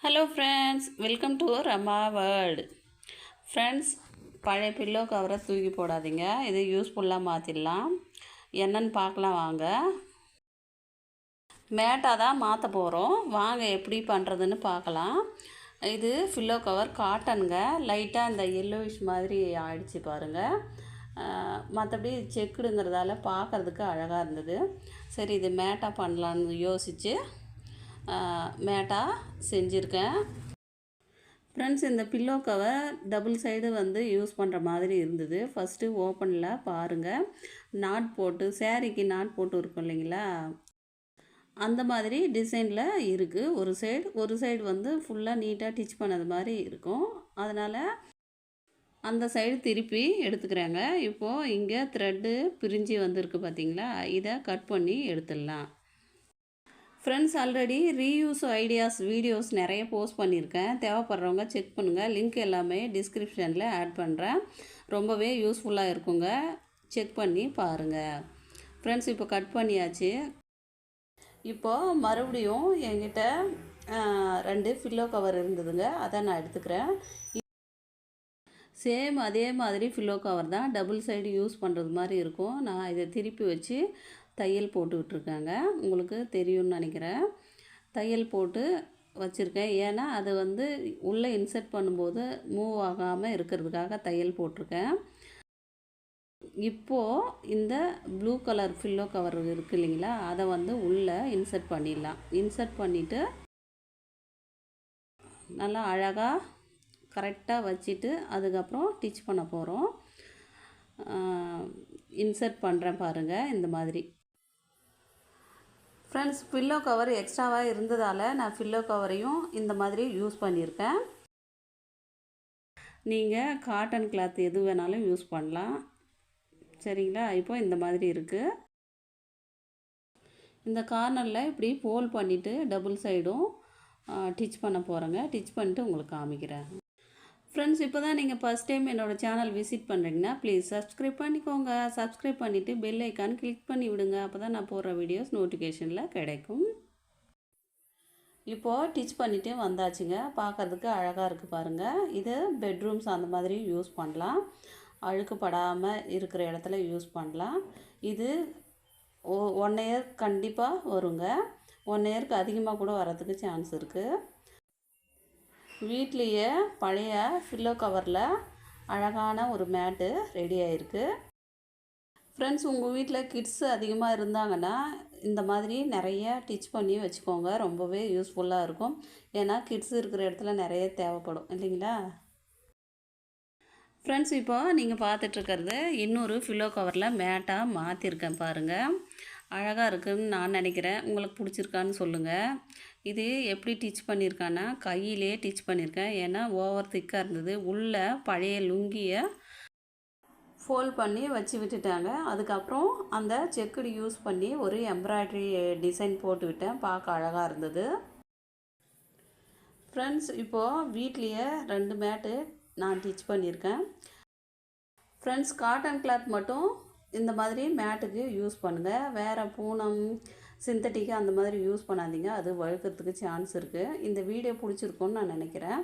Hello friends, welcome to Rama world. Friends, பழைய pillow கவரை தூக்கி போடாதீங்க. இது யூஸ்ஃபுல்லாக மாற்றிடலாம். என்னன்னு பார்க்கலாம் வாங்க. மேட்டாக தான் மாற்ற போகிறோம். வாங்க எப்படி பண்ணுறதுன்னு பார்க்கலாம். இது பில்லோ கவர் காட்டனுங்க. லைட்டாக இந்த எல்லோயிஷ் மாதிரி ஆயிடுச்சு பாருங்கள். மற்றபடி செக்குடுங்கிறதால பார்க்குறதுக்கு அழகாக இருந்தது. சரி, இது மேட்டாக பண்ணலான்னு யோசித்து மேட்டாக செஞ்சுருக்கேன். ஃப்ரெண்ட்ஸ், இந்த pillow cover double side use பண்ணுற மாதிரி இருந்தது. ஃபஸ்ட்டு ஓப்பனில் பாருங்கள், நாட் போட்டு சேரீக்கு நாட் போட்டு இருக்கும் இல்லைங்களா, அந்த மாதிரி டிசைனில் இருக்குது. ஒரு சைடு ஃபுல்லாக நீட்டாக டிச் பண்ணது மாதிரி இருக்கும். அதனால் அந்த சைடு திருப்பி எடுத்துக்கிறேங்க. இப்போது இங்கே த்ரெட்டு பிரிஞ்சு வந்திருக்கு பார்த்தீங்களா, இதை கட் பண்ணி எடுத்துடலாம். Friends, already reuse ideas videos நிறைய போஸ்ட் பண்ணியிருக்கேன். தேவைப்படுறவங்க செக் பண்ணுங்கள். லிங்க் எல்லாமே டிஸ்கிரிப்ஷனில் ஆட் பண்ணுறேன். ரொம்பவே யூஸ்ஃபுல்லாக இருக்குங்க. செக் பண்ணி பாருங்கள். ஃப்ரெண்ட்ஸ், இப்போ கட் பண்ணியாச்சு. இப்போது மறுபடியும் என்கிட்ட 2 பில்லோ கவர் இருந்ததுங்க. அதை நான் எடுத்துக்கிறேன். சேம் அதே மாதிரி பில்லோ கவர் தான், டபுள் சைடு யூஸ் பண்ணுறது மாதிரி இருக்கும். நான் இதை திருப்பி வச்சு தையல் போட்டு விட்டுருக்காங்க. உங்களுக்கு தெரியும்னு நினைக்கிறேன். தையல் போட்டு வச்சுருக்கேன். ஏன்னா அது உள்ளே இன்சர்ட் பண்ணும்போது மூவ் ஆகாமல் இருக்கிறதுக்காக தையல் போட்டிருக்கேன். இப்போது இந்த ப்ளூ கலர் பில்லோ கவர் இருக்குது இல்லைங்களா, அதை உள்ளே இன்சர்ட் பண்ணிடலாம். இன்சர்ட் பண்ணிவிட்டு நல்லா அழகாக கரெக்டாக வச்சுட்டு அதுக்கப்புறம் டிச் பண்ண போகிறோம். இன்சர்ட் பண்ணுறேன் பாருங்கள், இந்த மாதிரி. ஃப்ரெண்ட்ஸ், பில்லோ கவர் எக்ஸ்ட்ராவாக இருந்ததால் நான் பில்லோ கவரையும் இந்த மாதிரி யூஸ் பண்ணியிருக்கேன். நீங்கள் காட்டன் கிளாத் எது வேணாலும் யூஸ் பண்ணலாம். சரிங்களா? இப்போ இந்த மாதிரி இருக்குது. இந்த கார்னரில் இப்படி ஃபோல்ட் பண்ணிவிட்டு டபுள் சைடும் டிச் பண்ண போகிறேங்க. டிச் பண்ணிட்டு உங்களுக்கு காமிக்கிறேன். ஃப்ரெண்ட்ஸ், இப்போ தான் நீங்கள் ஃபஸ்ட் டைம் என்னோடய சேனல் விசிட் பண்ணுறீங்கன்னா ப்ளீஸ் சப்ஸ்கிரைப் பண்ணிக்கோங்க. சப்ஸ்கிரைப் பண்ணிவிட்டு பெல் ஐக்கான் கிளிக் பண்ணி விடுங்க. அப்போ தான் நான் போடுற வீடியோஸ் நோட்டிஃபிகேஷனில் கிடைக்கும். இப்போது டிச் பண்ணிவிட்டு வந்தாச்சுங்க. பார்க்குறதுக்கு அழகாக இருக்குது பாருங்கள். இது பெட்ரூம்ஸ் அந்த மாதிரி யூஸ் பண்ணலாம். அழுக்குப்படாமல் இருக்கிற இடத்துல யூஸ் பண்ணலாம். இது 1 இயர் கண்டிப்பாக வருங்க. 1 இயருக்கு அதிகமாக கூட வரதுக்கு சான்ஸ் இருக்குது. வீட்லேயே பழைய பில்லோ கவரில் அழகான ஒரு மேட்டு ரெடி ஆகிருக்கு. ஃப்ரெண்ட்ஸ், உங்கள் வீட்டில் கிட்ஸ் அதிகமாக இருந்தாங்கன்னா இந்த மாதிரி நிறைய டிச் பண்ணி வச்சுக்கோங்க. ரொம்பவே யூஸ்ஃபுல்லாக இருக்கும். ஏன்னா கிட்ஸ் இருக்கிற இடத்துல நிறைய தேவைப்படும் இல்லைங்களா. ஃப்ரெண்ட்ஸ், இப்போ நீங்கள் பார்த்துட்ருக்கிறது இன்னொரு பில்லோ கவரில் மேட்டாக மாற்றிருக்கேன் பாருங்கள். அழகாக இருக்குதுன்னு நான் நினைக்கிறேன். உங்களுக்கு பிடிச்சிருக்கான்னு சொல்லுங்கள். இது எப்படி டிச் பண்ணியிருக்கான்னா கையிலே டிச் பண்ணியிருக்கேன். ஏன்னா ஓவர் திக்காக இருந்தது. உள்ளே பழைய லுங்கியை ஃபோல்ட் பண்ணி வச்சு விட்டுட்டாங்க. அதுக்கப்புறம் அந்த செக்குடு யூஸ் பண்ணி ஒரு எம்ப்ராய்டரி டிசைன் போட்டு விட்டேன். பார்க்க அழகாக இருந்தது. ஃப்ரெண்ட்ஸ், இப்போது வீட்லேயே 2 மேட்டு நான் டிச் பண்ணியிருக்கேன். ஃப்ரெண்ட்ஸ், காட்டன் கிளாத் மட்டும் இந்த மாதிரி மேட்டுக்கு யூஸ் பண்ணுங்கள். வேறு பூனம் சிந்தட்டிக்கு அந்த மாதிரி யூஸ் பண்ணாதீங்க. அது வழுக்கிறதுக்கு சான்ஸ் இருக்குது. இந்த வீடியோ பிடிச்சிருக்குன்னு நான் நினைக்கிறேன்.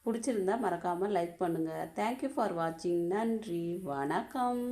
பிடிச்சிருந்தா மறக்காமல் லைக் பண்ணுங்கள். தேங்க்யூ ஃபார் வாட்சிங். நன்றி, வணக்கம்.